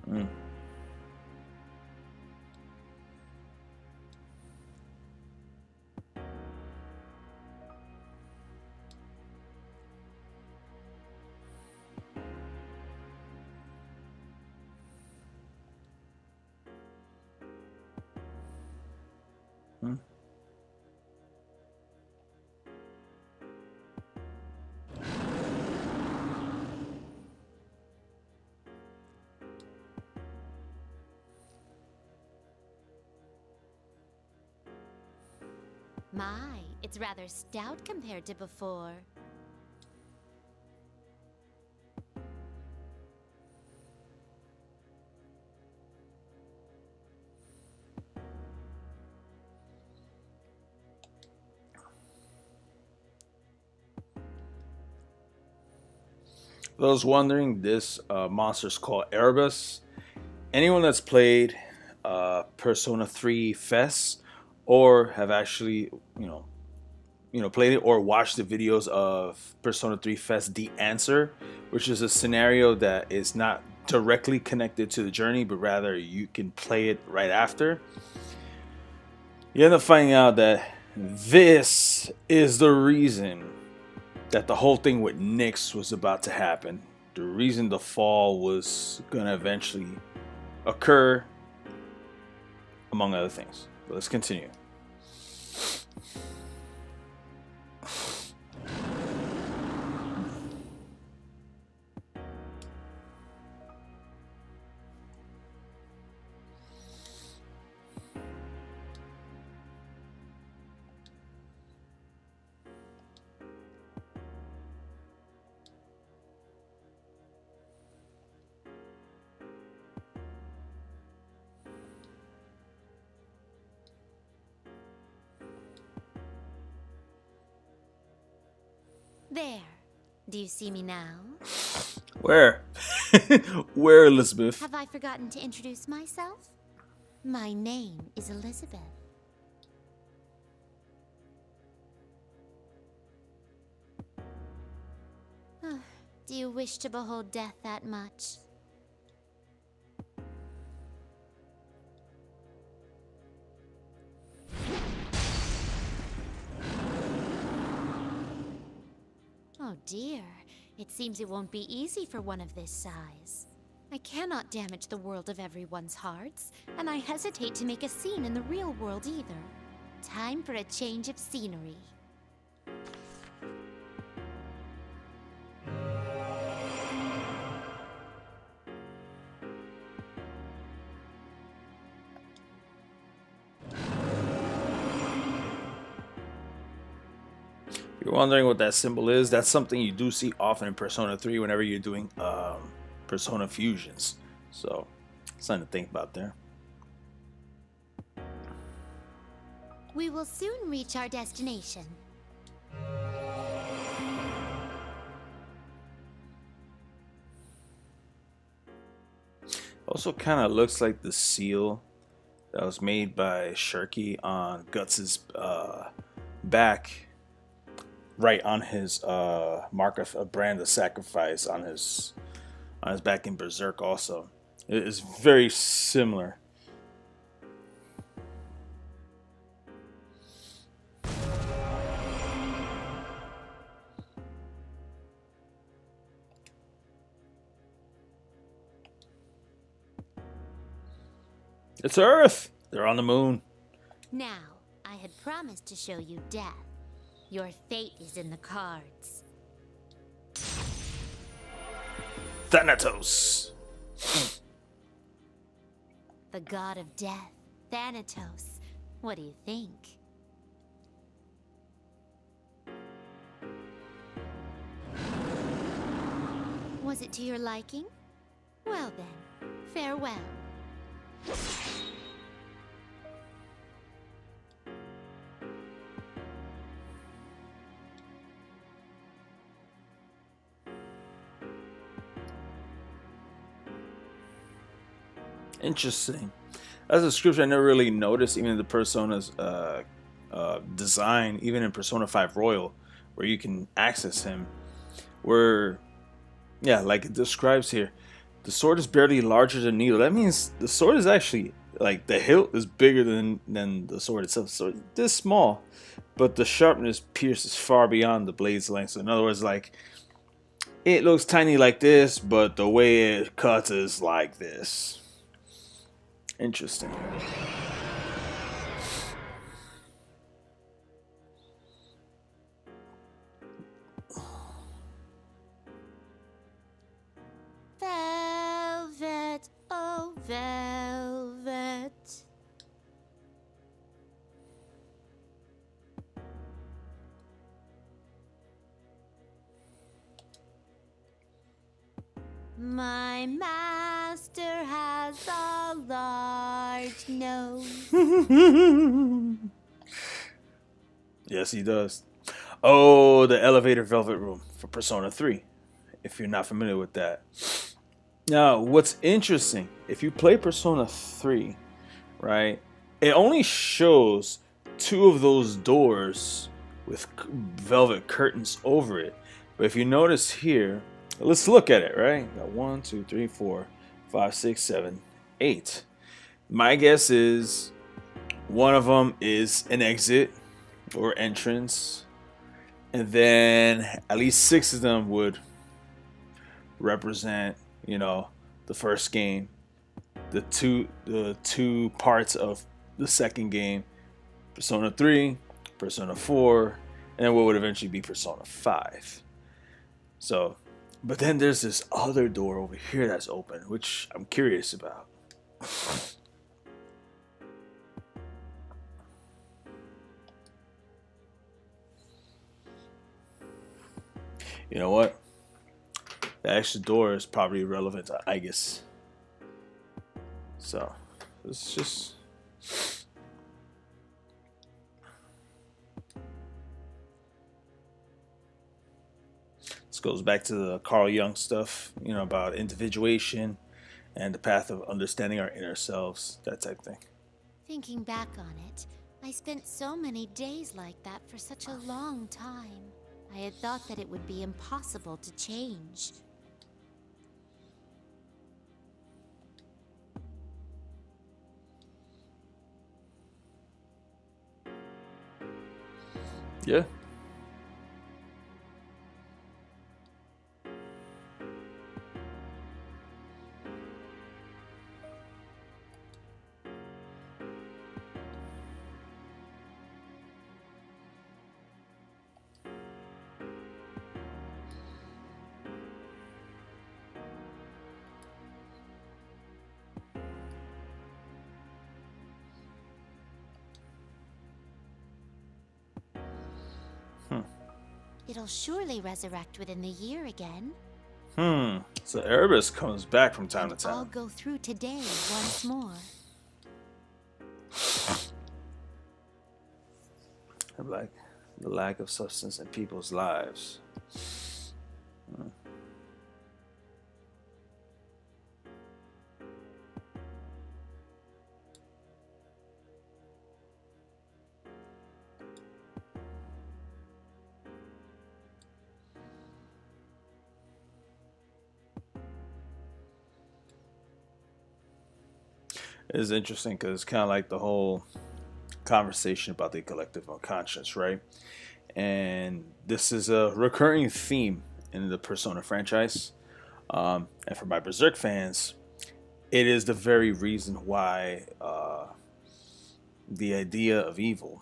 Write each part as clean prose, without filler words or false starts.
Mm. Mm. My, it's rather stout compared to before. For those wondering, this monster is called Erebus. Anyone that's played Persona 3 Fest or have actually, played it or watched the videos of Persona 3 Fest The Answer, which is a scenario that is not directly connected to the journey, but rather you can play it right after. You end up finding out that this is the reason that the whole thing with Nyx was about to happen. The reason the fall was going to eventually occur, among other things. But let's continue. There. Do you see me now? Where? Where, Elizabeth? Have I forgotten to introduce myself? My name is Elizabeth. Do you wish to behold death that much? Oh dear, it seems it won't be easy for one of this size. I cannot damage the world of everyone's hearts, and I hesitate to make a scene in the real world either. Time for a change of scenery. You're wondering what that symbol is? That's something you do see often in Persona 3 whenever you're doing Persona fusions. So, something to think about there. We will soon reach our destination. Also kind of looks like the seal that was made by Shirky on Guts' back, right on his mark of a brand of sacrifice on his back in Berserk. Also, it is very similar. It's Earth. They're on the moon. Now, I had promised to show you death. Your fate is in the cards. Thanatos. The god of death, Thanatos. What do you think? Was it to your liking? Well then, farewell. Interesting. As a description, I never really noticed even the Persona's design, even in Persona 5 Royal, where you can access him. Where, yeah, like it describes here, The sword is barely larger than needle. That means the sword is actually like the hilt is bigger than the sword itself. So it's this small, but the sharpness pierces far beyond the blade's length. So in other words, like it looks tiny like this, but the way it cuts is like this. Interesting. Velvet, oh velvet. My master has a large nose. Yes, he does. Oh, the elevator velvet room for Persona 3, if you're not familiar with that. Now, what's interesting, if you play Persona 3, right, it only shows two of those doors with velvet curtains over it. But if you notice here, let's look at it, right? Got 1, 2, 3, 4, 5, 6, 7, 8. My guess is one of them is an exit or entrance, and then at least 6 of them would represent, you know, the first game, the two parts of the second game, Persona 3, Persona 4, and then what would eventually be Persona 5. So, but then there's this other door over here that's open, which I'm curious about. You know what? The extra door is probably relevant to Aigis. So, let's just... This goes back to the Carl Jung stuff, you know, about individuation and the path of understanding our inner selves, that type of thing. Thinking back on it, I spent so many days like that for such a long time. I had thought that it would be impossible to change. Yeah. It'll surely resurrect within the year again. So Erebus comes back from time to time. I'll go through today once more. Like the lack of substance in people's lives. It's interesting because it's kind of like the whole conversation about the collective unconscious, right? And this is a recurring theme in the Persona franchise. And for my Berserk fans, it is the very reason why the idea of evil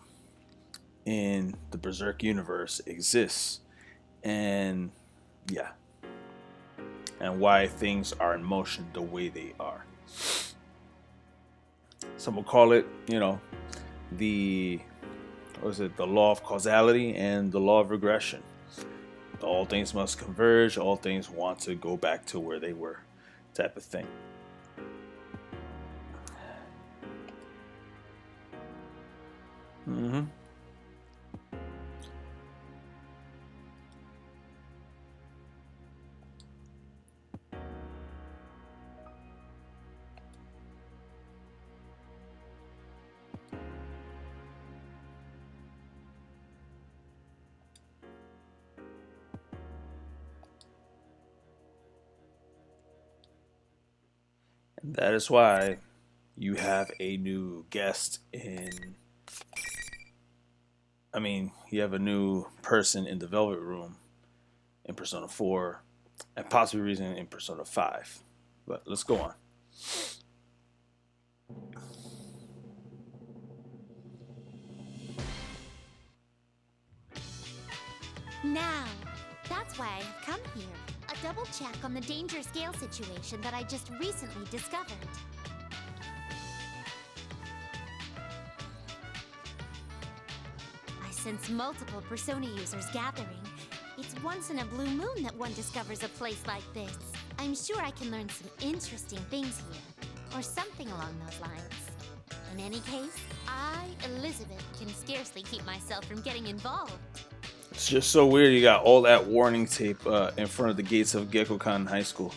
in the Berserk universe exists. And yeah, and why things are in motion the way they are. Some will call it, you know, the law of causality and the law of regression. All things must converge, all things want to go back to where they were, type of thing. And that is why you have a new guest in. I mean, you have a new person in the Velvet Room in Persona 4, and possibly reason in Persona 5. But let's go on. Now, that's why I have come here. A double check on the danger scale situation that I just recently discovered. I sense multiple Persona users gathering. It's once in a blue moon that one discovers a place like this. I'm sure I can learn some interesting things here, or something along those lines. In any case, I, Elizabeth, can scarcely keep myself from getting involved. It's just so weird you got all that warning tape in front of the gates of Gekkoukan High School.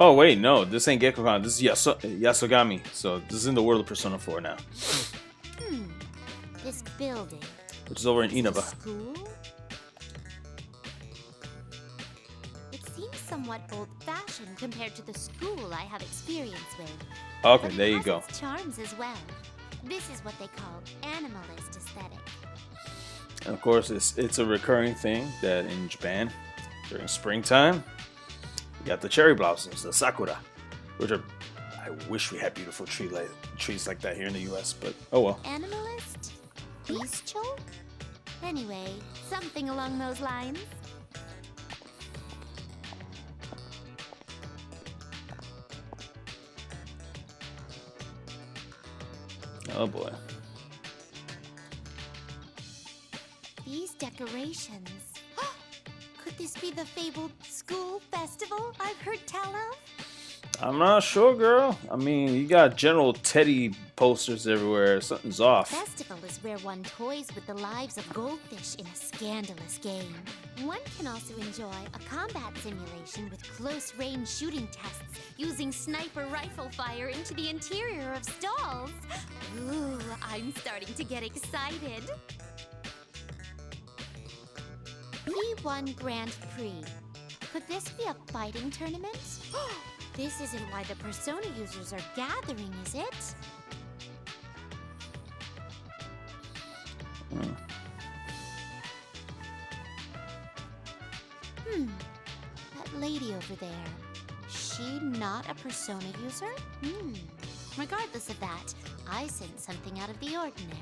Oh wait, no, this ain't Gekkoukan. This is Yasogami. So this is in the world of Persona 4 now, This building. which is over in Inaba. School? It seems somewhat old-fashioned compared to the school I have experience with. Okay, But there it you has go. its charms as well. This is what they call animalist aesthetic. And of course, it's a recurring thing that in Japan, during springtime, you got the cherry blossoms, the sakura, which are. I wish we had beautiful trees like that here in the U.S., but oh well. Animalist? Bestial? Anyway, something along those lines. Oh boy. These decorations. Could this be the fabled school festival I've heard tell of? I'm not sure, girl. I mean, you got General Teddie posters everywhere. Something's off. Festival is where one toys with the lives of goldfish in a scandalous game. One can also enjoy a combat simulation with close-range shooting tests using sniper rifle fire into the interior of stalls. Ooh, I'm starting to get excited. P-1 Grand Prix. Could this be a fighting tournament? This isn't why the Persona users are gathering, is it? That lady over there. She not a Persona user? Regardless of that, I sense something out of the ordinary.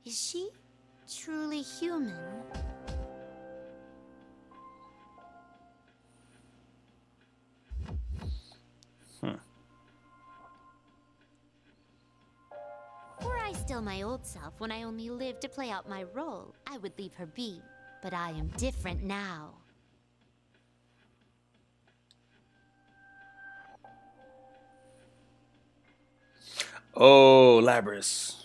Is she truly human? Were I still my old self when I only lived to play out my role, I would leave her be. But I am different now. Oh, Labrys.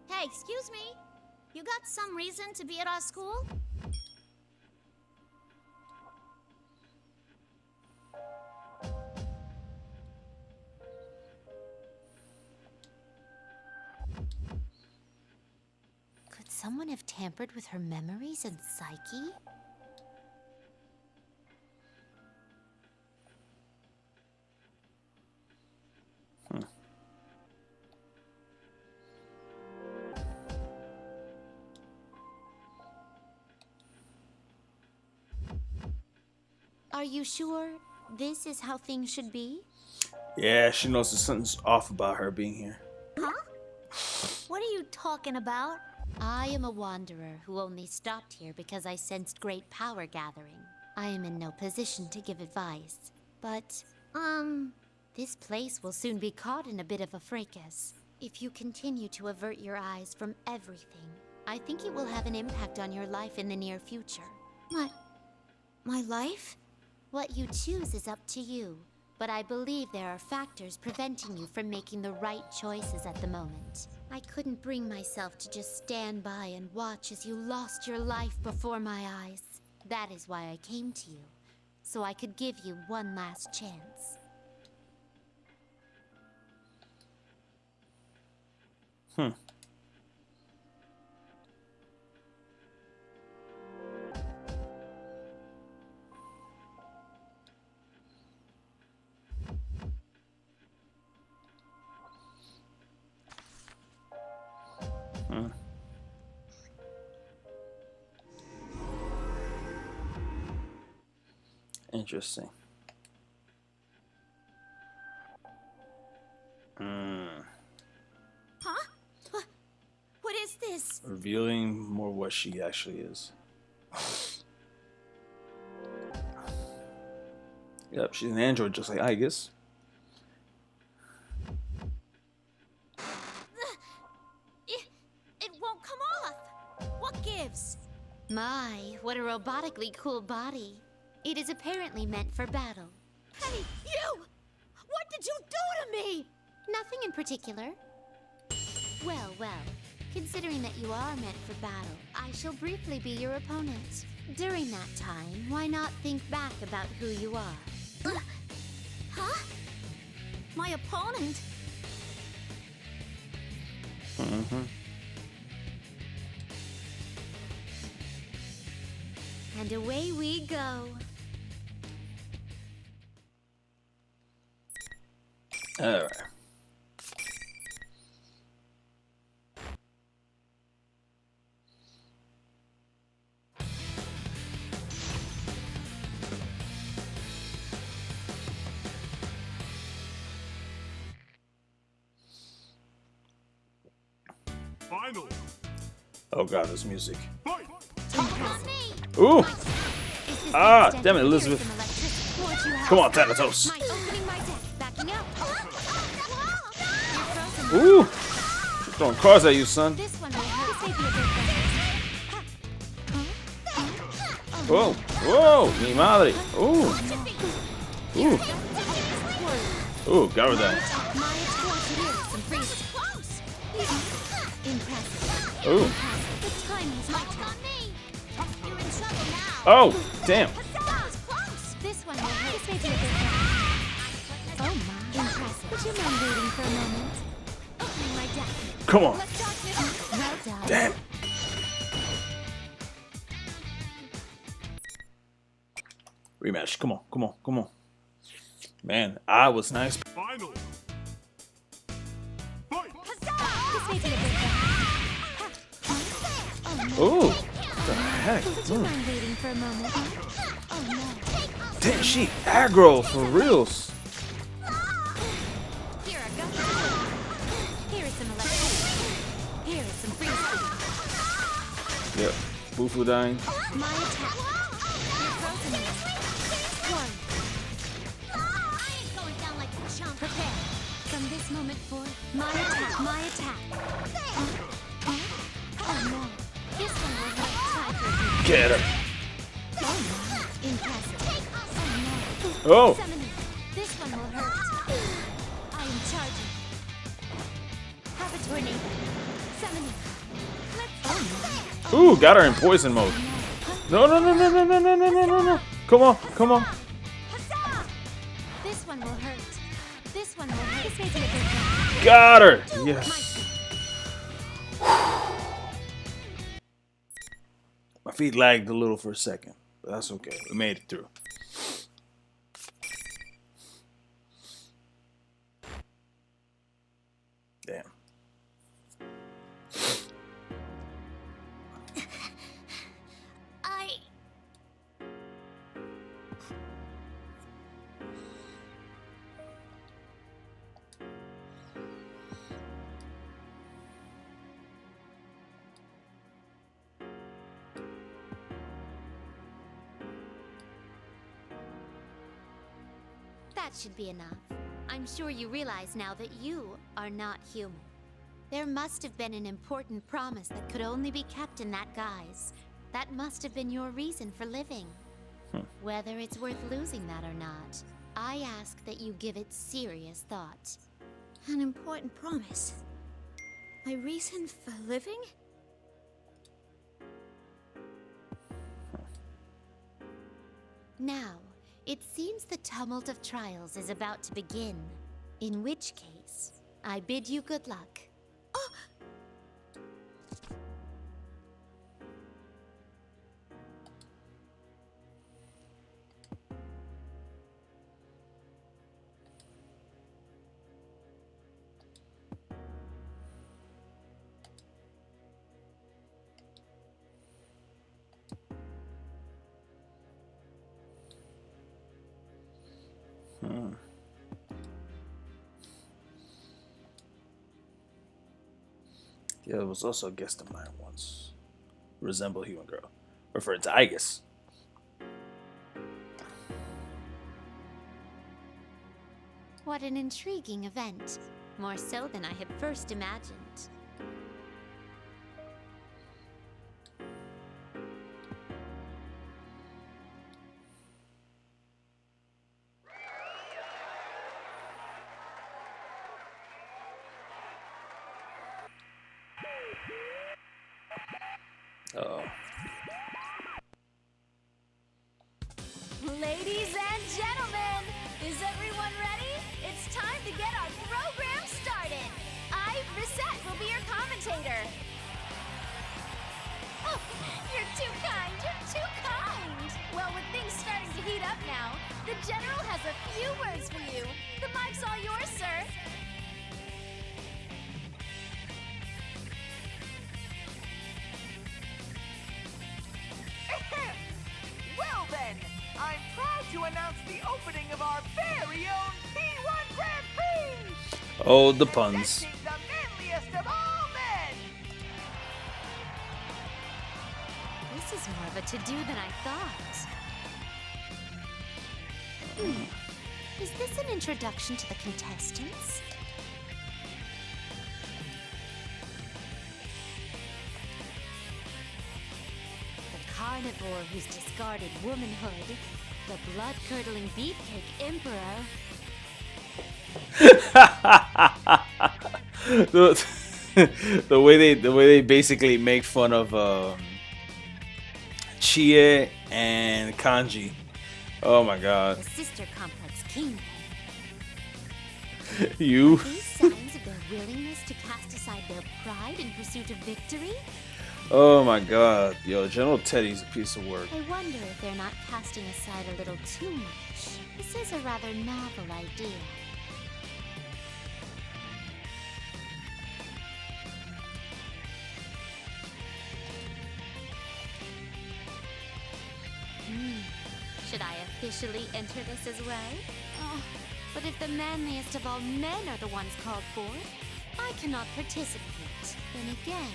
Hey, excuse me. You got some reason to be at our school? Could someone have tampered with her memories and psyche? Are you sure this is how things should be? Yeah, she knows there's something's off about her being here. Huh? What are you talking about? I am a wanderer who only stopped here because I sensed great power gathering. I am in no position to give advice. But, this place will soon be caught in a bit of a fracas. If you continue to avert your eyes from everything, I think it will have an impact on your life in the near future. My life? What you choose is up to you, but I believe there are factors preventing you from making the right choices at the moment. I couldn't bring myself to just stand by and watch as you lost your life before my eyes. That is why I came to you, so I could give you one last chance. Interesting. Huh? What is this? Revealing more what she actually is. Yep, she's an android just like Aigis. It won't come off. What gives? My, what a robotically cool body. It is apparently meant for battle. Hey, you! What did you do to me? Nothing in particular. Well, considering that you are meant for battle, I shall briefly be your opponent. During that time, why not think back about who you are? Huh? My opponent? And away we go. All right. Final. Oh god, this music. Fight. Ooh! Ah, damn it, Elizabeth. Come on, Thanatos. Ooh! She's throwing cars at you, son. Whoa! Whoa! Mi madre! Ooh! Ooh! Ooh, got her there. Ooh! Oh, damn! This one will hurt. This may be a bit rough. Oh my! Impressive. Would you mind waiting for a moment? Opening my deck. Come on! Well done. Damn! Rematch. Come on, come on, come on. Man, I was nice. Final. Fight. This may be a bit rough. Oh no. Ooh! What the heck? Would you mind waiting for a moment? Oh no. Damn, she aggro for reals. Here I go. Here is some electricity. Here is some freeze. Yep. Bufu dying. My attack. You're frozen in it. One. I ain't going down like a chump. Prepare. From this moment forth, my attack. My attack. Oh no. This one will hurt. Time for you. Get her. Oh no. Impressive. Oh no. Oh! Summoning. This one will hurt. I am charging. Have a tornado. Summoning. Let's. Oh no. Ooh, got her in poison mode. No, no, no, no, no, no, no, no, no, no, no. Come on, come on. Huzzah! This one will hurt. This one will hurt. This may be a bit rough. Got her. Yes. My feet lagged a little for a second, but that's okay. We made it through. Damn. That should be enough. I'm sure you realize now that you are not human. There must have been an important promise that could only be kept in that guise. That must have been your reason for living. Whether it's worth losing that or not, I ask that you give it serious thought. An important promise. My reason for living? Now, it seems the tumult of trials is about to begin. In which case, I bid you good luck. Oh! Yeah, there was also a guest of mine once. Resemble a human girl. Referred to Aigis. What an intriguing event. More so than I had first imagined. Uh-oh. Ladies and gentlemen, is everyone ready? It's time to get our program started. Reset will be your commentator. Oh, you're too kind, you're too kind. Well, with things starting to heat up now, the General has a few words for you. The mic's all yours, sir. Well then, I'm proud to announce the opening of our very own P-1 Grand Prix! Oh, the puns. Presenting the manliest of all men! This is more of a to-do than I thought. Is this an introduction to the contestants? The carnivore who's discarded womanhood, the blood-curdling beefcake emperor. the way they basically make fun of Chie and Kanji. Oh my god. The sister complex kingpin. You. These signs of their willingness to cast aside their pride in pursuit of victory? Oh my god. Yo, General Teddie's a piece of work. I wonder if they're not casting aside a little too much. This is a rather novel idea. Should I officially enter this as well? Oh, but if the manliest of all men are the ones called for, I cannot participate. Then again,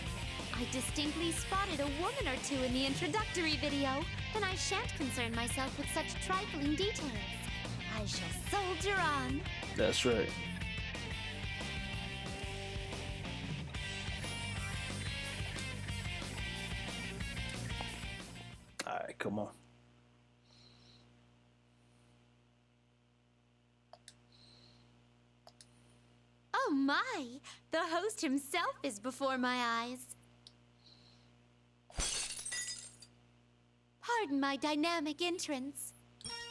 I distinctly spotted a woman or two in the introductory video, and I shan't concern myself with such trifling details. I shall soldier on. That's right. Alright, come on. Oh my! The host himself is before my eyes. Pardon my dynamic entrance.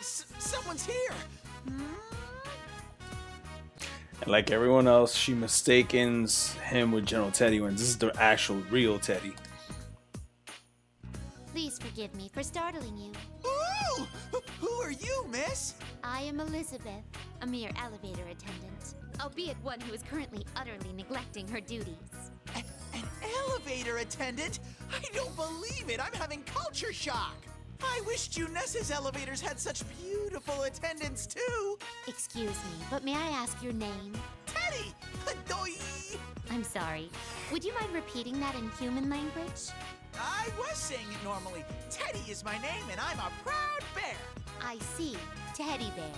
Someone's here! And like everyone else, she mistakens him with General Teddie when this is the actual real Teddie. Please forgive me for startling you. Ooh! Who are you, miss? I am Elizabeth, a mere elevator attendant, albeit one who is currently utterly neglecting her duties. An elevator attendant? I don't believe it! I'm having culture shock! I wish Junessa's elevators had such beautiful attendants too! Excuse me, but may I ask your name? Teddie! Doi! I'm sorry. Would you mind repeating that in human language? I was saying it normally. Teddie is my name and I'm a proud bear! I see. Teddy Bear.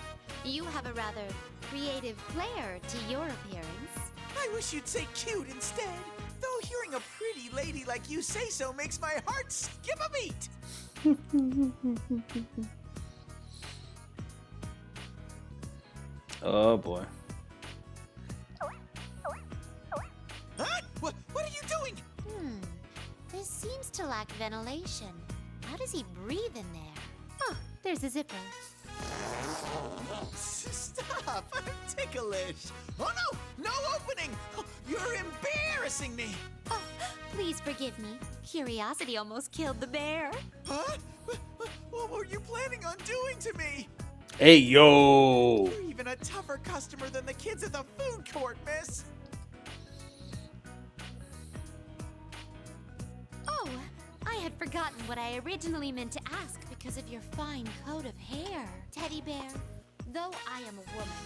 You have a rather creative flair to your appearance. I wish you'd say cute instead. Though your hearing a pretty lady like you say so makes my heart skip a beat. Oh boy. Huh? What are you doing? This seems to lack ventilation. How does he breathe in there? Oh, there's a zipper. Stop! I'm ticklish. Oh no! No opening! Oh, you're embarrassing me. Oh, please forgive me. Curiosity almost killed the bear. Huh? What were you planning on doing to me? Hey, yo! You're even a tougher customer than the kids at the food court, miss. Oh, I had forgotten what I originally meant to ask because of your fine coat of hair, Teddy Bear. Though I am a woman,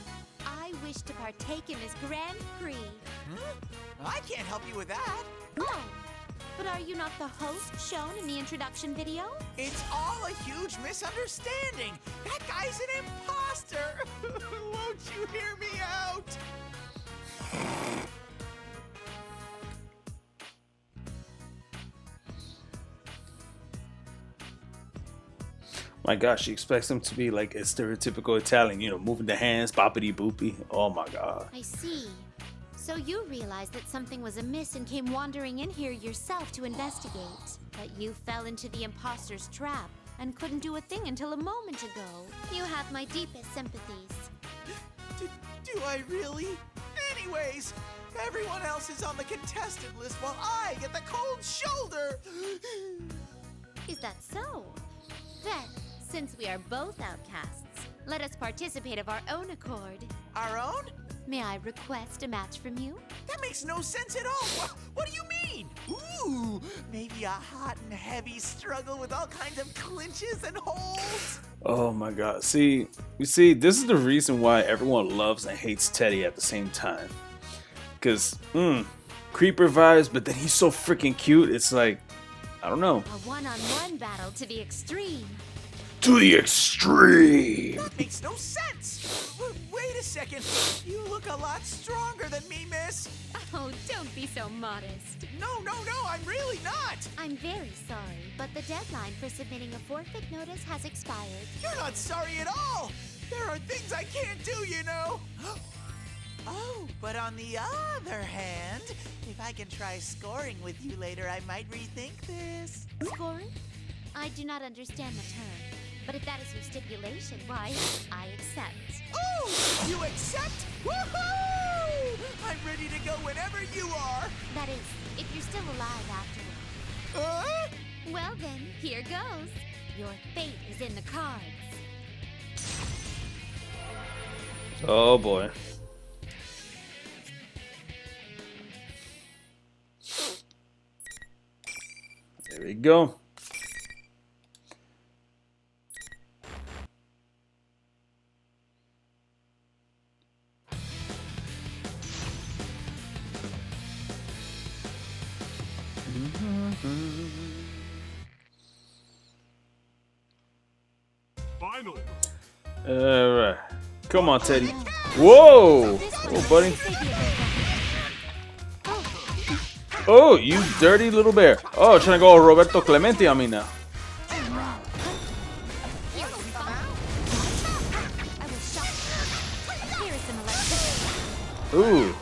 I wish to partake in this Grand Prix. Huh? I can't help you with that. Oh, but are you not the host shown in the introduction video? It's all a huge misunderstanding. That guy's an imposter. Won't you hear me out? My gosh, she expects him to be like a stereotypical Italian, you know, moving the hands, boppity boopy. Oh my god. I see. So you realized that something was amiss and came wandering in here yourself to investigate. But you fell into the imposter's trap and couldn't do a thing until a moment ago. You have my deepest sympathies. Do I really? Anyways, everyone else is on the contestant list while I get the cold shoulder. Is that so? Then, since we are both outcasts, let us participate of our own accord. Our own? May I request a match from you? That makes no sense at all. What do you mean? Ooh, maybe a hot and heavy struggle with all kinds of clinches and holds? Oh my god. See, you see, this is the reason why everyone loves and hates Teddie at the same time. Because, creeper vibes, but then he's so freaking cute. It's like, I don't know. A one-on-one battle to the extreme. To the extreme! That makes no sense. Wait a second. You look a lot stronger than me, miss. Oh, don't be so modest. No, I'm really not. I'm very sorry, but the deadline for submitting a forfeit notice has expired. You're not sorry at all. There are things I can't do, you know. Oh, but on the other hand, if I can try scoring with you later, I might rethink this. Scoring? I do not understand the term, but if that is your stipulation, why, I accept. Oh, you accept? Woohoo! I'm ready to go whenever you are. That is, if you're still alive afterward. Well then, here goes. Your fate is in the cards. Oh boy. There we go. Finally. Alright. Come on, Teddie. Whoa! Oh, buddy. Oh, you dirty little bear. Oh, trying to go Roberto Clemente on me now. Ooh.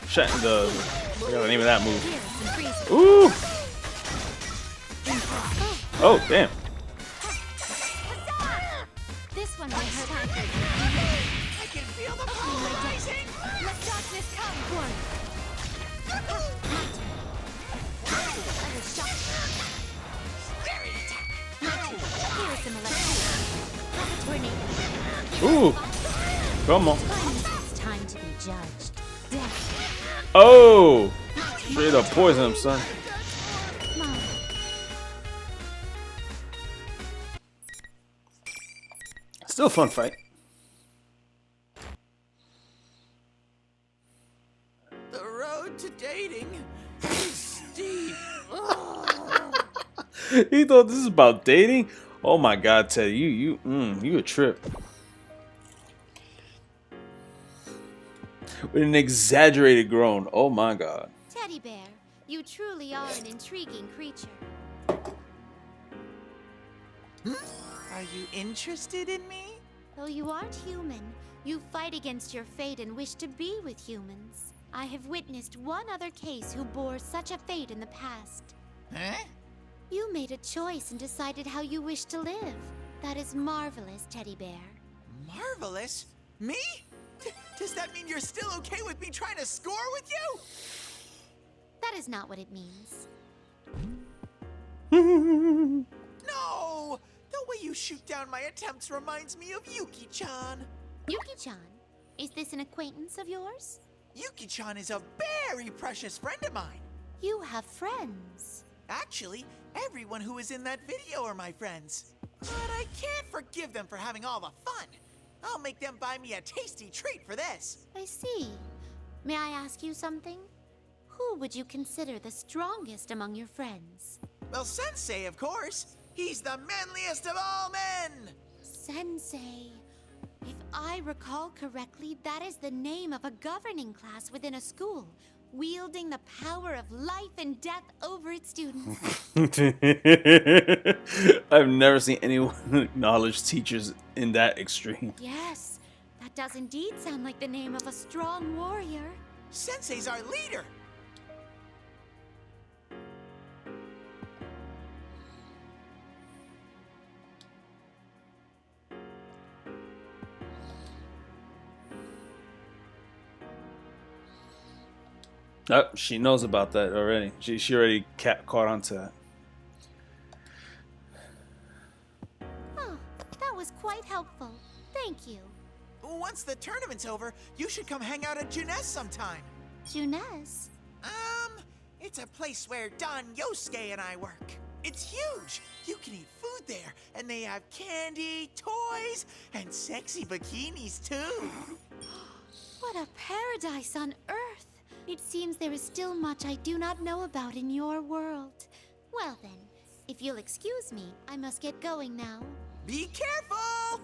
Shut the... I forgot the name of that move. Ooh. Oh, damn. This one will hurt. I can feel the power rising. Let darkness come, Corn. Here is some electricity. Ooh. Come on. It's time to be judged. Death. Oh. Straight up poison him, son. Mom. Still a fun fight. The road to dating is steep. He thought this is about dating? Oh my god, Teddie, you a trip. With an exaggerated groan. Oh my god. Teddy Bear, You truly are an intriguing creature. Are you interested in me? Though you aren't human, you fight against your fate and wish to be with humans. I have witnessed one other case who bore such a fate in the past. Huh? You made a choice and decided how you wish to live. That is marvelous, Teddy Bear. Marvelous? Me? Does that mean you're still okay with me trying to score with you? That is not what it means. No! The way you shoot down my attempts reminds me of Yuki-chan. Yuki-chan, is this an acquaintance of yours? Yuki-chan is a very precious friend of mine. You have friends. Actually, everyone who is in that video are my friends. But I can't forgive them for having all the fun. I'll make them buy me a tasty treat for this. I see. May I ask you something? Who would you consider the strongest among your friends? Well, Sensei, of course. He's the manliest of all men. Sensei. If I recall correctly, that is the name of a governing class within a school, wielding the power of life and death over its students. I've never seen anyone acknowledge teachers in that extreme. Yes, that does indeed sound like the name of a strong warrior. Sensei's our leader. Oh, she knows about that already. She already caught on to that. Oh, that was quite helpful. Thank you. Once the tournament's over, you should come hang out at Junes sometime. Junes? It's a place where Don Yosuke and I work. It's huge. You can eat food there, and they have candy, toys, and sexy bikinis too. What a paradise on Earth. It seems there is still much I do not know about in your world. Well then, if you'll excuse me, I must get going now. Be careful!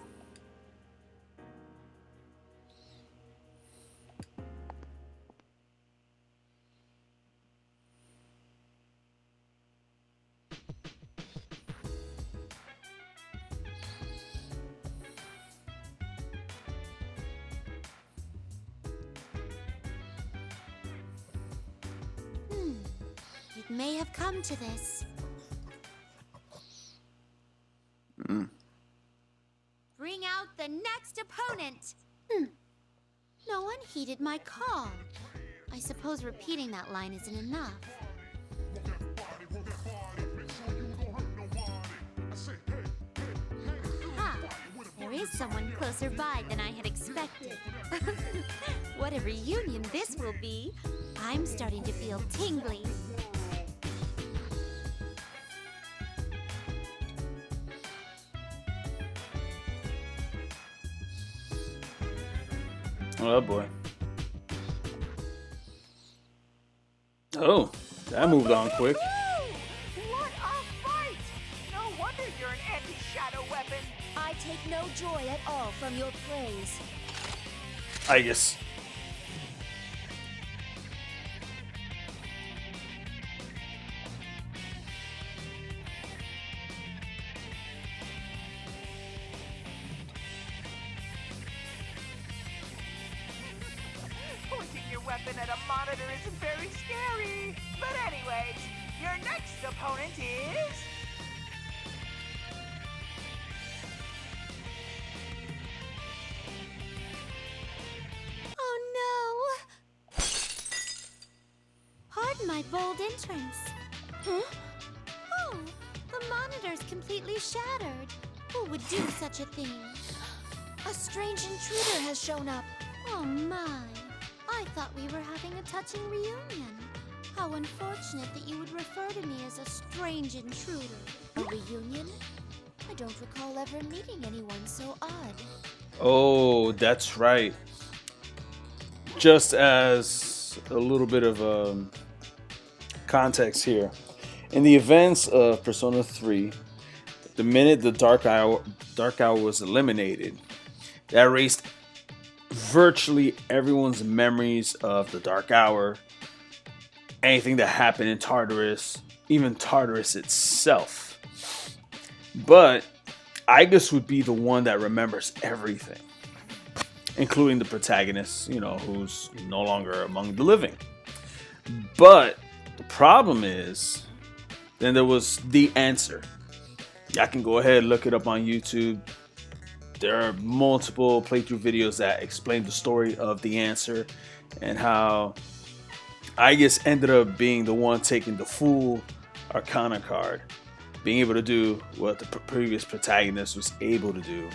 It may have come to this. Bring out the next opponent! No one heeded my call. I suppose repeating that line isn't enough. Ah, there is someone closer by than I had expected. What a reunion this will be! I'm starting to feel tingly. Oh boy. Oh, that moved on quick. What a fight! No wonder you're an anti-shadow weapon. I take no joy at all from your praise. Aigis. Pointing your weapon at a monitor isn't very scary. But anyways, your next opponent is... Oh no! Pardon my bold entrance. Huh? Oh, the monitor's completely shattered. Who would do such a thing? A strange intruder has shown up. Oh my. I thought we were having a touching reunion. How unfortunate that you would refer to me as a strange intruder. A reunion? I don't recall ever meeting anyone so odd. Oh, that's right. Just as a little bit of context here. In the events of Persona 3, the minute the Dark Hour was eliminated, that erased virtually everyone's memories of the Dark Hour, anything that happened in Tartarus, even Tartarus itself. But Aigis would be the one that remembers everything, including the protagonist, you know, who's no longer among the living. But the problem is, then there was the answer. Y'all can go ahead and look it up on YouTube. There are multiple playthrough videos that explain the story of the answer and how Aigis ended up being the one taking the full Arcana card, being able to do what the previous protagonist was able to do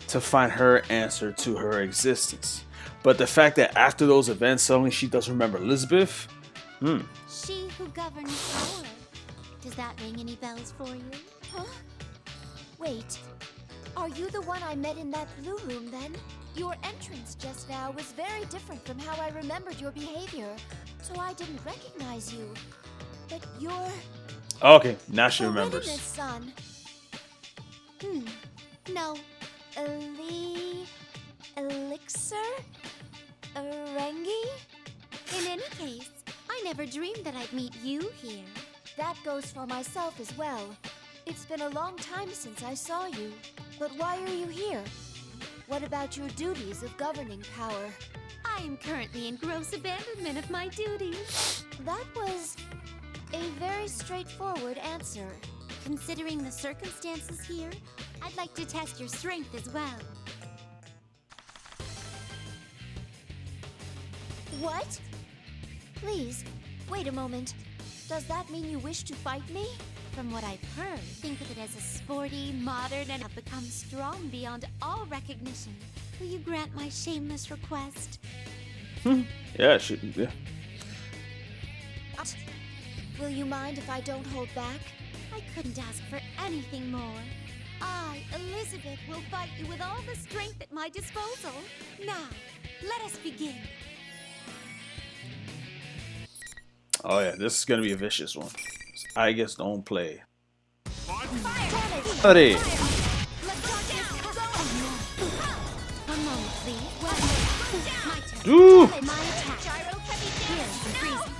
to find her answer to her existence. But the fact that after those events, suddenly she doesn't remember Elizabeth. She who governs power. Does that ring any bells for you? Huh? Wait, are you the one I met in that blue room then? Your entrance just now was very different from how I remembered your behavior, so I didn't recognize you. But you're... Okay, now she the remembers. Readiness son. No. Elixir? Rengi? In any case, I never dreamed that I'd meet you here. That goes for myself as well. It's been a long time since I saw you. But why are you here? What about your duties of governing power? I am currently in gross abandonment of my duties. That was a very straightforward answer. Considering the circumstances here, I'd like to test your strength as well. What? Please, wait a moment. Does that mean you wish to fight me? From what I've heard, think of it as a sporty, modern, and have become strong beyond all recognition. Will you grant my shameless request? Yeah. Will you mind if I don't hold back? I couldn't ask for anything more. I, Elizabeth, will fight you with all the strength at my disposal. Now, let us begin. Oh yeah, this is gonna be a vicious one. Aigis don't play. Teddie. One moment, please. My turn. Ooh. My attack. Here, some freezing.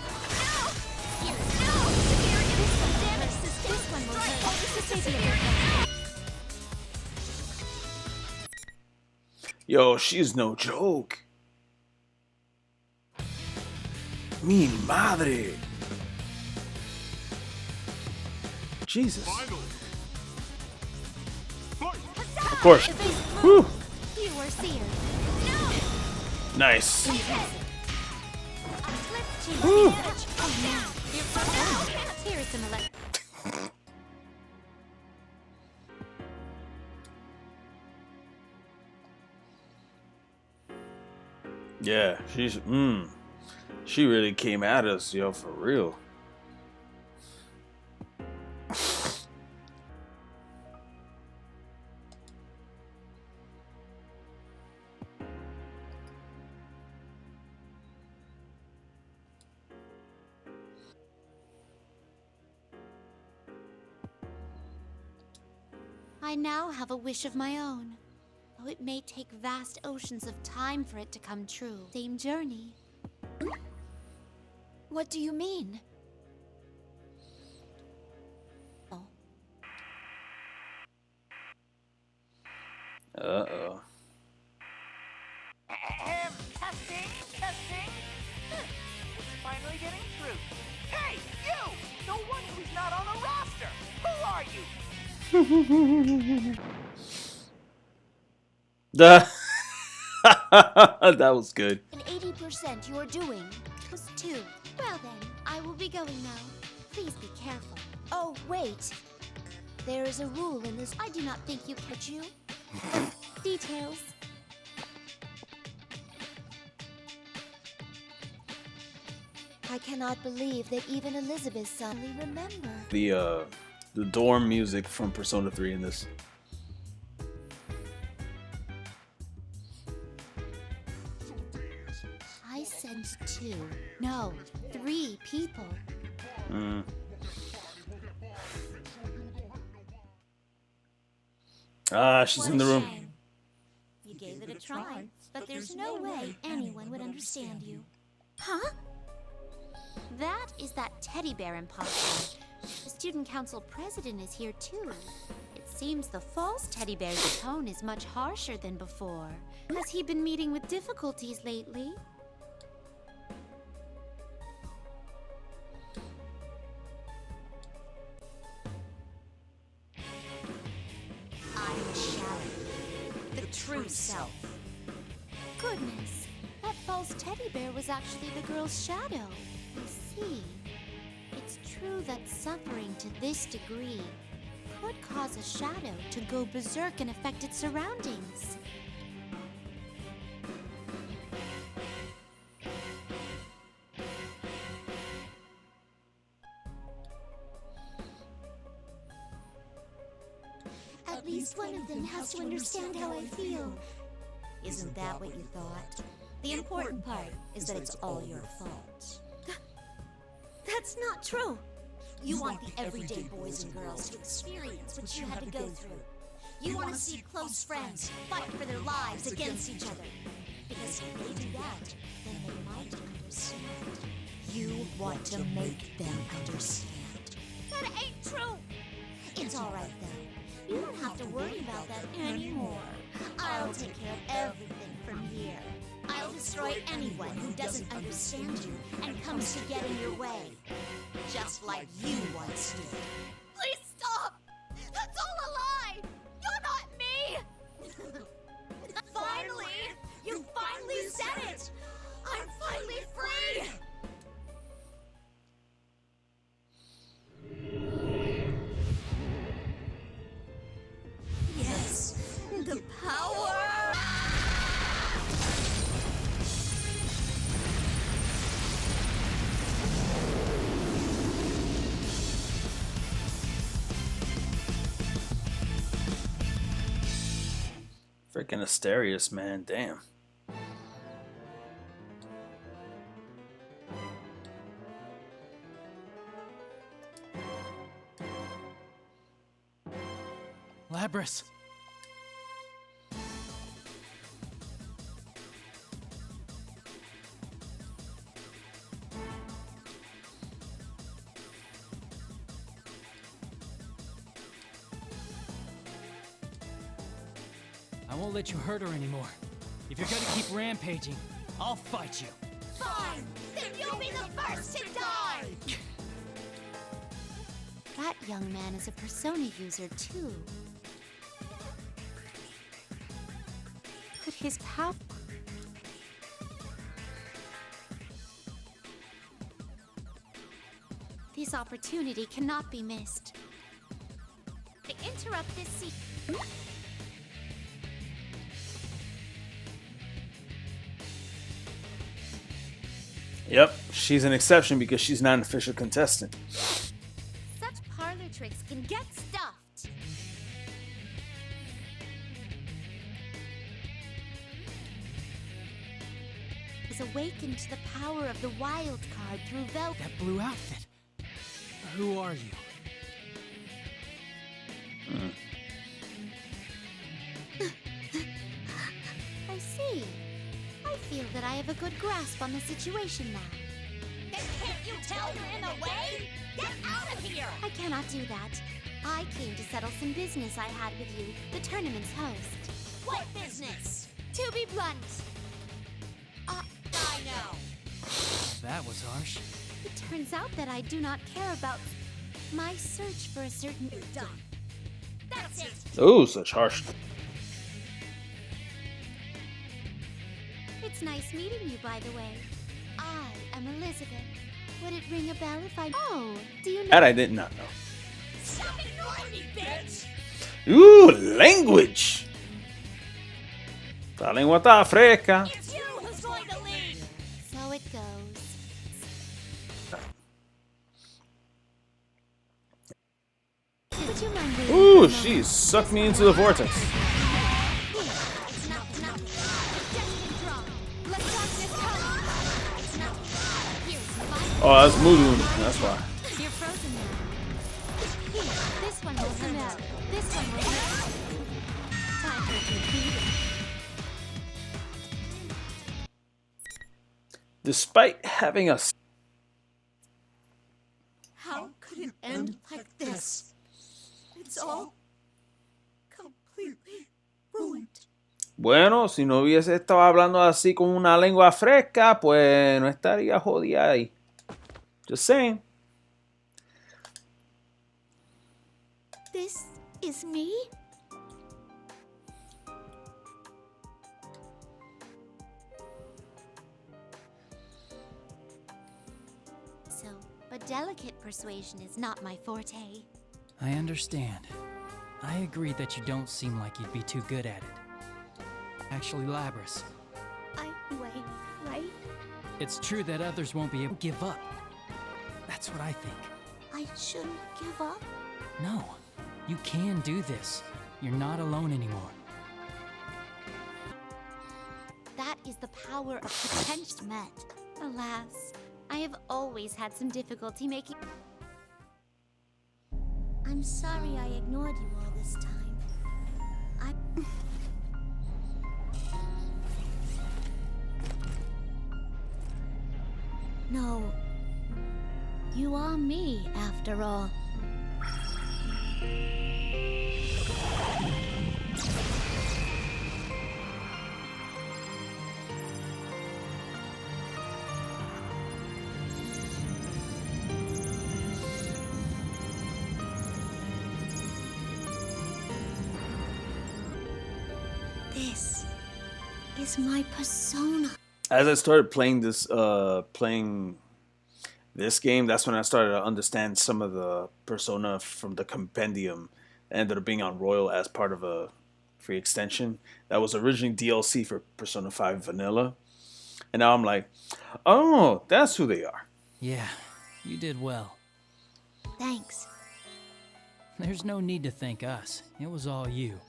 This one will hurt. Yo, she's no joke. Mi madre. Jesus. Of course. Whew. You are seer. Nice. Let's change Whew. the edge. Oh no. Here is some elect. Yeah, she really came at us, yo, for real. I now have a wish of my own. Though it may take vast oceans of time for it to come true. Same journey. What do you mean? Oh. Uh-oh. Testing. It's finally getting through. Hey, you! The one who's not on the roster! Who are you? That was good. And 80% you're doing. Was 2. Well then, I will be going now. Please be careful. Oh, wait. There is a rule in this. I do not think you could you. Details. I cannot believe that even Elizabeth suddenly remember. The dorm music from Persona 3 in this. I sent 2. No, 3 people. She's What in the a room. shame. You gave it a try, but there's no way anyone would understand you. Huh? That is that teddy bear imposter. The student council president is here too. It seems the false teddy bear's tone is much harsher than before. Has he been meeting with difficulties lately? I'm the shadow, the true self. Goodness, that false teddy bear was actually the girl's shadow. I see. It's true that suffering to this degree could cause a shadow to go berserk and affect its surroundings. At least one of them has to understand how I feel. Isn't that what you thought? The important part is that it's all your fault. That's not true. You want the everyday boys and girls to experience what you had to go through. You want to see close friends fight for their lives against each other. Because if they do that, then they might understand. You want to make them understand. That ain't true! It's all right, though. You don't have to worry about that anymore. I'll take care of everything from here. I'll destroy anyone who doesn't understand you and comes to get in your way. Just like you once did. Please stop! That's all a lie! You're not me! Finally! You finally said it! I'm finally free! Yes! The power! Freaking Asterius, man, damn. Labrys. I won't let you hurt her anymore. If you're gonna keep rampaging, I'll fight you. Fine! Then you'll be the first to die! That young man is a persona user too. Could his power... This opportunity cannot be missed. To interrupt this scene... Yep, she's an exception because she's not an official contestant. Such parlor tricks can get stuffed. Is awakened to the power of the wild card through Vel. That blue outfit. Who are you? I see. I feel that I have a good grasp on the situation now. Then can't you tell you're in the way? Get out of here! I cannot do that. I came to settle some business I had with you, the tournament's host. What business? To be blunt, I know. That was harsh. it turns out that I do not care about my search for a certain... You're done. That's it. Oh, such harsh. It's nice meeting you, by the way. I am Elizabeth. Would it ring a bell if I... Oh, do you know... That I did not know. Stop ignoring me, bitch! Ooh, language! Tá língua tá freca. It's you who's going to lead! So it goes. Would you mind waiting for a Ooh, moment? she sucked me into the vortex. It's not. Destiny draw. Let's watch this come. It's not. Here's my... Oh, that's Moon. That's why. You're frozen now. Here, this one will come out. This one will come out. Time for a good beating. Despite having a Bueno, si no hubiese estado hablando así con una lengua fresca, pues no estaría jodida ahí. Just saying. This is me? So, but delicate persuasion is not my forte. I understand. I agree that you don't seem like you'd be too good at it. Actually, Labrys, Wait, right? it's true that others won't be able to give up. That's what I think. I shouldn't give up? No, you can do this. You're not alone anymore. That is the power of potential met. Alas, I have always had some difficulty making. I'm sorry I ignored you all this time. No. You are me, after all. This is my persona. As I started playing this game, that's when I started to understand some of the persona from the compendium that ended up being on Royal as part of a free extension that was originally DLC for Persona 5 Vanilla. And now I'm like, oh, that's who they are. Yeah, you did well. Thanks. There's no need to thank us. It was all you.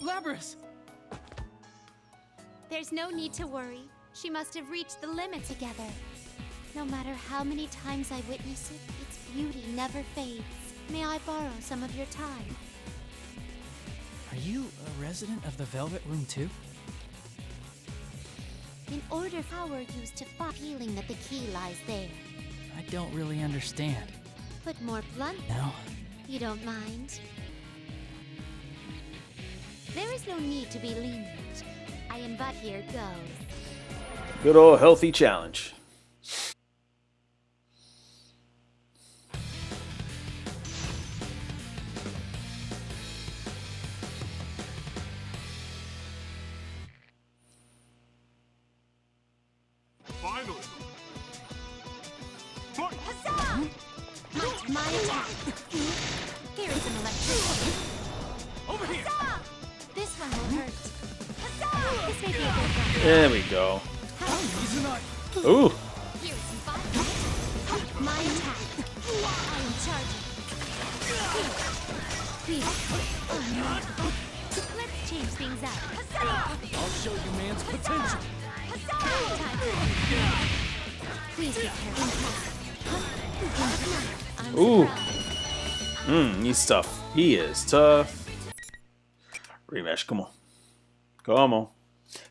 Labrys! There's no need to worry. She must have reached the limit together. No matter how many times I witness it, its beauty never fades. May I borrow some of your time? Are you a resident of the Velvet Room too? In order power used to find feeling that the key lies there. I don't really understand. Put more blunt. No? You don't mind? There is no need to be lenient. I am but here goes. Good old healthy challenge. Finally! My attack. Here is an electricity. Over here! This one will hurt. This may be a good one. There we go. He's not. Ooh. Here is some fire. My attack. I am charging. Here. Let's change things up. I'll show you man's potential. Please be careful. I'm Ooh. surprised. He's tough. He is tough. Rematch, come on. Come on.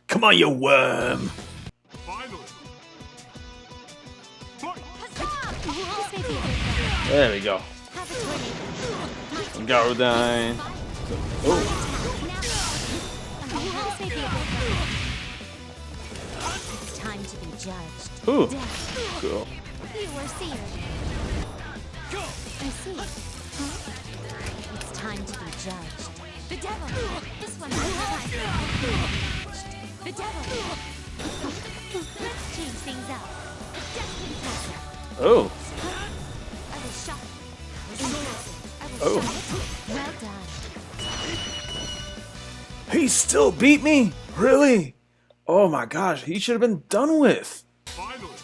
Come on, you worm. Finally! This may be a good one. There we go. Have a tornado. Garodine. Oh. This may be a good one. It's time to be judged. Ooh. Death. Cool. You were seared. Go! I see. Huh? It's time to be judged. The devil! This one will have the devil! Let's change things up. Just impressive. Oh. I was shocked. Impressive. I was Oh. shocked. Well done. He still beat me? Really? Oh my gosh, he should have been done with. Finally!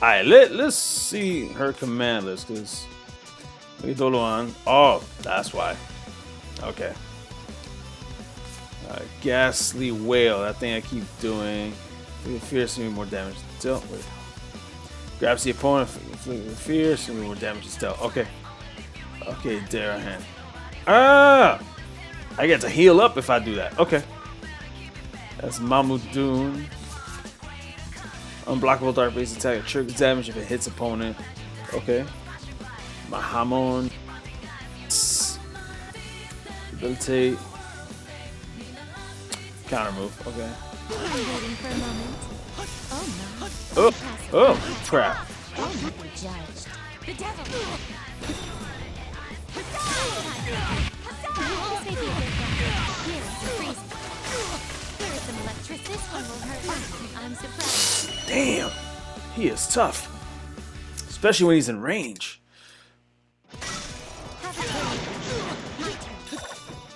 Alright, let's see her command list, because we don't on. Oh, that's why. Okay. Ghastly Whale, that thing I keep doing. Fierce, me more damage. Still, wait. Grabs the opponent, fierce, me more damage still. Okay. Okay, dare hand. Ah! I get to heal up if I do that. Okay. That's Mamudoon. Unblockable dark base attack. Triggers damage if it hits opponent. Okay. Mahamon. Debilitate. Counter move. Okay. I'm waiting for a moment. Oh no. Oh, oh, crap. I'll not be judged. The devil! Here, freeze. Here is some electricity. This one will hurt. I'm surprised. Damn. He is tough. Especially when he's in range. Have a turn. My turn.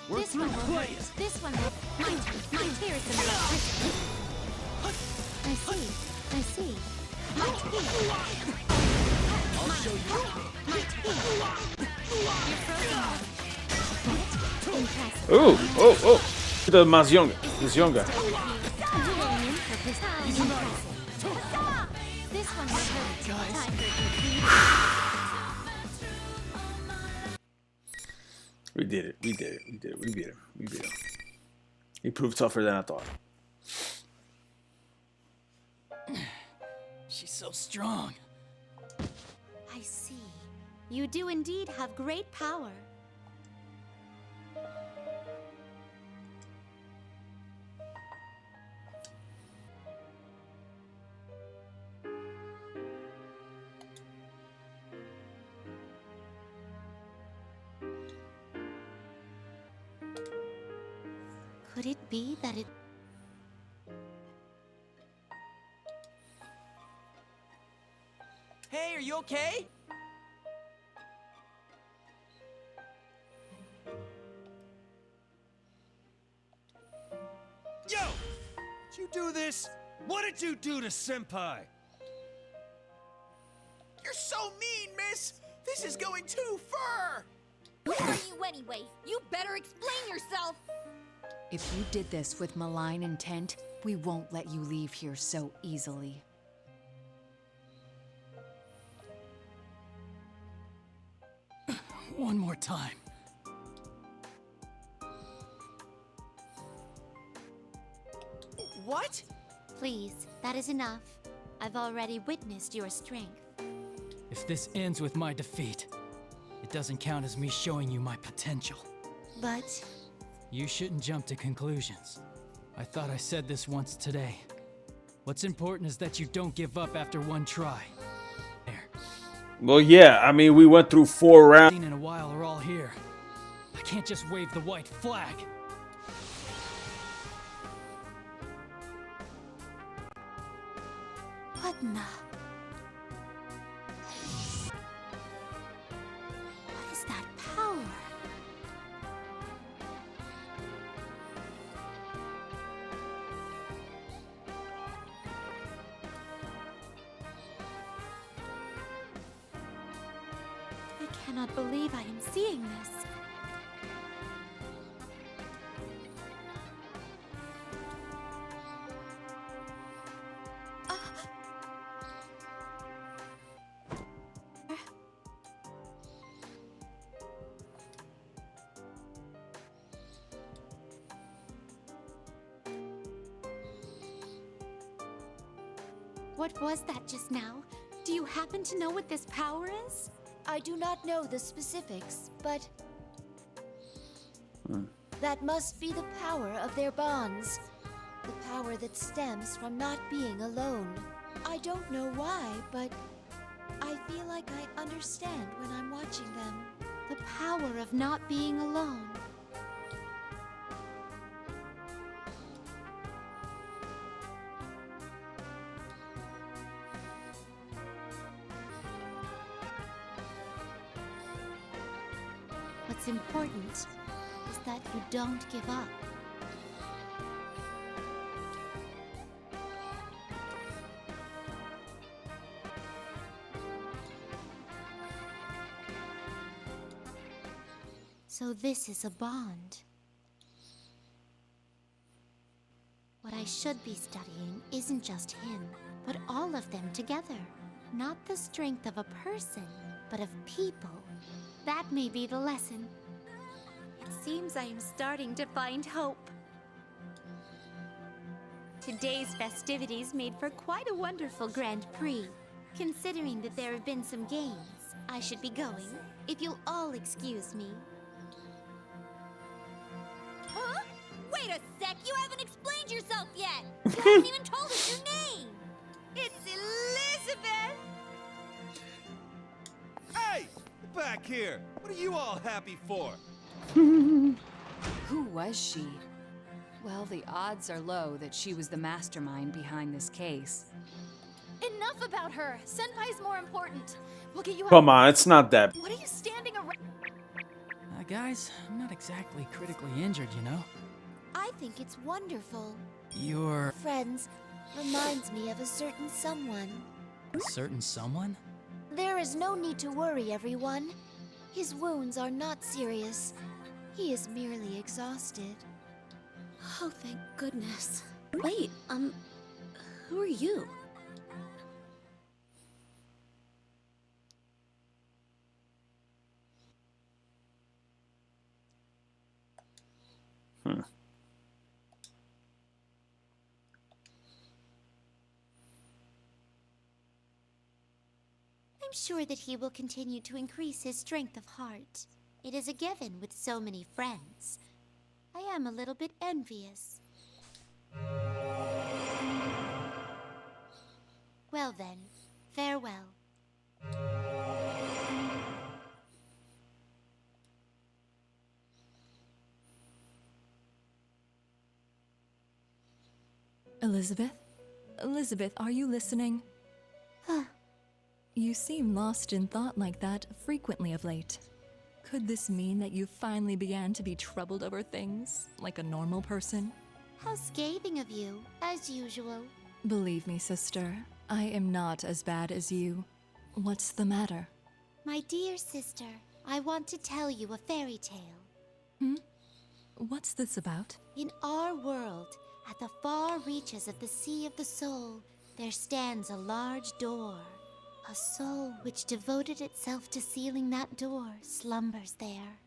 This one will hurt. This one will. My turn. Here is some electricity. I see. I see. My turn. I'll show you. My turn. You're frozen. Impressive. Oh, oh, oh. The Mazionga. Mazionga. This one will hurt. Time for We did it. We did it. We did it. We beat him. We beat him. He proved tougher than I thought. She's so strong. I see. You do indeed have great power. Could it be that it... Hey, are you okay? Yo! Did you do this? What did you do to Senpai? You're so mean, miss! This is going too far! Who are you anyway? You better explain yourself! If you did this with malign intent, we won't let you leave here so easily. One more time. What? Please, that is enough. I've already witnessed your strength. If this ends with my defeat, it doesn't count as me showing you my potential. But... You shouldn't jump to conclusions. I thought I said this once today. What's important is that you don't give up after one try. There. Well, yeah. I mean, we went through 4 rounds. In a while are all here. I can't just wave the white flag. What in the... What is that power? I cannot believe I am seeing this. What was that just now? Do you happen to know what this power is? I do not know the specifics, but... That must be the power of their bonds. The power that stems from not being alone. I don't know why, but I feel like I understand when I'm watching them. The power of not being alone. What's important is that you don't give up. So this is a bond. What I should be studying isn't just him, but all of them together. Not the strength of a person, but of people. That may be the lesson. It seems I am starting to find hope. Today's festivities made for quite a wonderful Grand Prix. Considering that there have been some games, I should be going, if you'll all excuse me. Wait a sec, you haven't explained yourself yet! You haven't even told us your name! It's Elizabeth! Hey! Back here! What are you all happy for? Who was she? Well, the odds are low that she was the mastermind behind this case. Enough about her. Senpai's more important. We'll get you out. Come on, it's not that. What are you standing around? Guys, I'm not exactly critically injured, you know? I think it's wonderful. You're Friends reminds me of a certain someone. a certain someone? There is no need to worry, everyone. His wounds are not serious. He is merely exhausted. Oh, thank goodness. Wait, who are you? I'm sure that he will continue to increase his strength of heart. It is a given with so many friends. I am a little bit envious. Well then, farewell. Elizabeth? Elizabeth, are you listening? You seem lost in thought like that frequently of late. Could this mean that you finally began to be troubled over things, like a normal person? How scathing of you, as usual. Believe me, sister, I am not as bad as you. What's the matter? My dear sister, I want to tell you a fairy tale. What's this about? In our world, at the far reaches of the Sea of the Soul, there stands a large door. A soul which devoted itself to sealing that door slumbers there.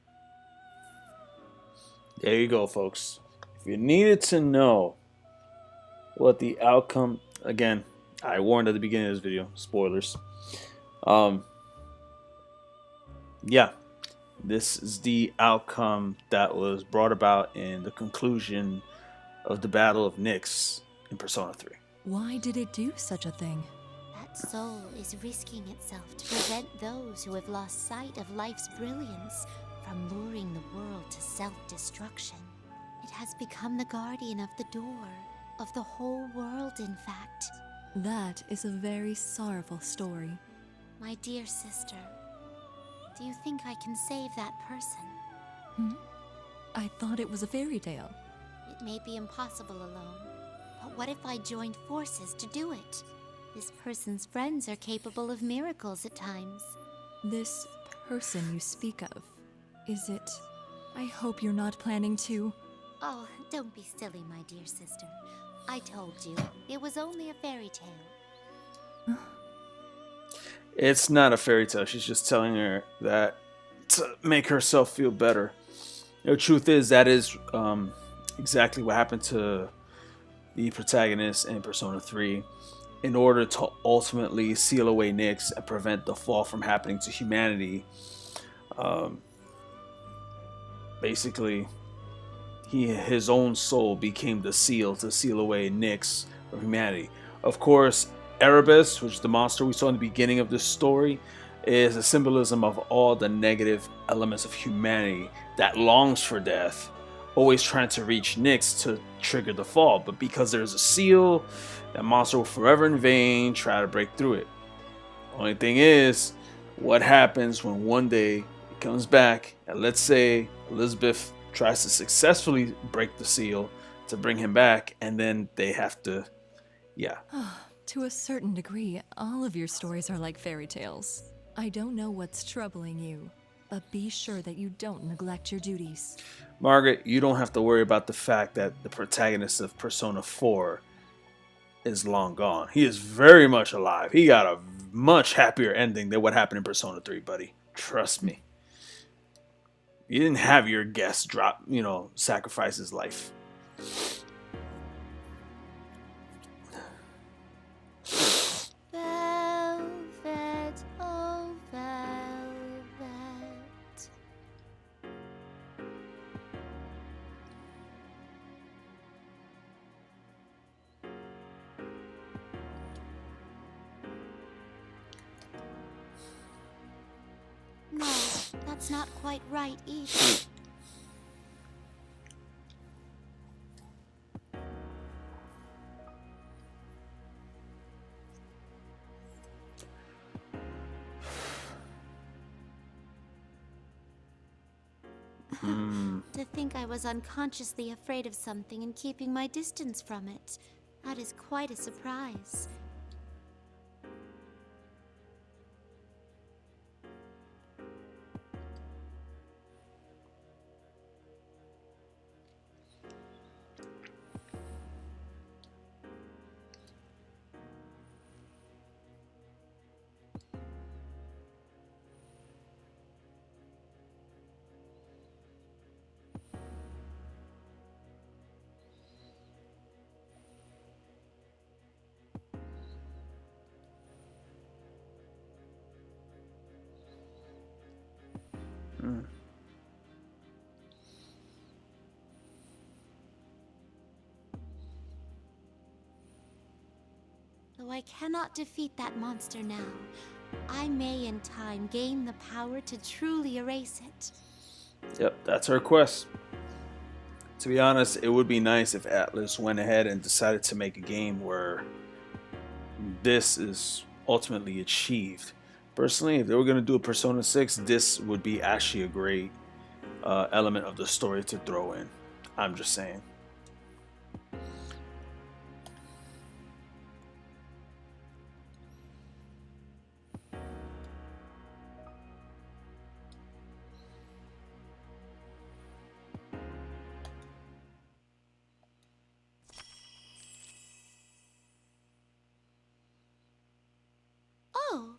There you go, folks. If you needed to know what the outcome, again, I warned at the beginning of this video, spoilers. Yeah, this is the outcome that was brought about in the conclusion of the Battle of Nyx in Persona 3. Why did it do such a thing? That soul is risking itself to prevent those who have lost sight of life's brilliance from luring the world to self-destruction. It has become the guardian of the door, of the whole world, in fact. That is a very sorrowful story. My dear sister, do you think I can save that person? I thought it was a fairy tale. It may be impossible alone, but what if I joined forces to do it? This person's friends are capable of miracles at times. This person you speak of, is it... I hope you're not planning to... Oh, don't be silly, my dear sister. I told you, it was only a fairy tale. It's not a fairy tale. She's just telling her that to make herself feel better. The truth is, that is exactly what happened to the protagonist in Persona 3. In order to ultimately seal away Nyx and prevent the fall from happening to humanity, basically, his own soul became the seal to seal away Nyx from humanity. Of course, Erebus, which is the monster we saw in the beginning of this story, is a symbolism of all the negative elements of humanity that longs for death, always trying to reach Nyx to trigger the fall. But because there's a seal, that monster will forever in vain try to break through it. Only thing is, what happens when one day it comes back, and let's say Elizabeth tries to successfully break the seal to bring him back, and then they have to, yeah. To a certain degree, all of your stories are like fairy tales. I don't know what's troubling you, but be sure that you don't neglect your duties. Margaret, you don't have to worry about the fact that the protagonist of Persona 4 is long gone. He is very much alive. He got a much happier ending than what happened in Persona 3, buddy. Trust me. You didn't have your guest sacrifice his life. Velvet, oh velvet. that's not quite right either. To think I was unconsciously afraid of something and keeping my distance from it. That is quite a surprise. Though I cannot defeat that monster now, I may in time gain the power to truly erase it. Yep, that's her quest. To be honest, it would be nice if Atlus went ahead and decided to make a game where this is ultimately achieved. Personally, if they were going to do a Persona 6, this would be actually a great element of the story to throw in. I'm just saying. Oh.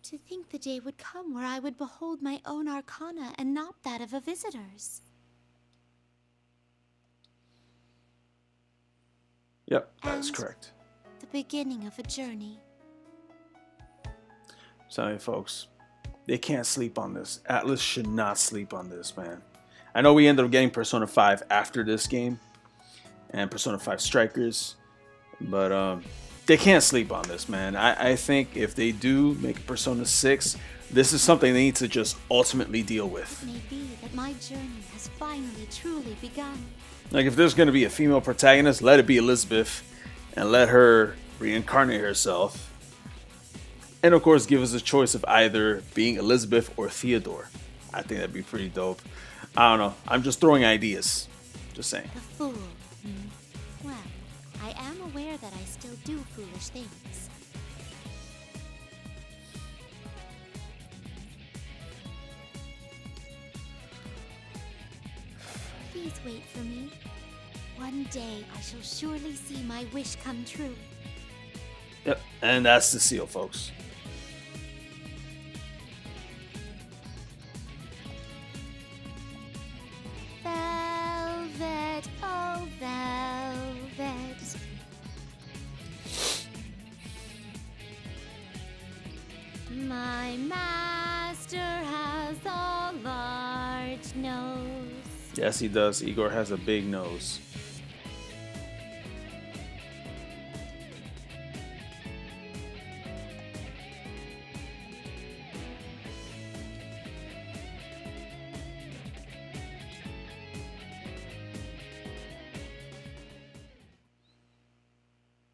To think the day would come where I would behold my own arcana and not that of a visitor's. Yep, that's And correct. The beginning of a journey. Sorry, folks. They can't sleep on this. Atlus should not sleep on this, man. I know we ended up getting Persona 5 after this game and Persona 5 Strikers, but they can't sleep on this, man. I think if they do make a Persona 6, this is something they need to just ultimately deal with. It may be that my journey has finally truly begun. Like, if there's going to be a female protagonist, let it be Elizabeth and let her reincarnate herself. And of course, give us a choice of either being Elizabeth or Theodore. I think that'd be pretty dope. I don't know. I'm just throwing ideas. Just saying. The fool. Well, I am aware that I still do foolish things. Please wait for me. One day I shall surely see my wish come true. Yep, and that's the seal, folks. Velvet, oh velvet. My master has a large nose. Yes, he does. Igor has a big nose.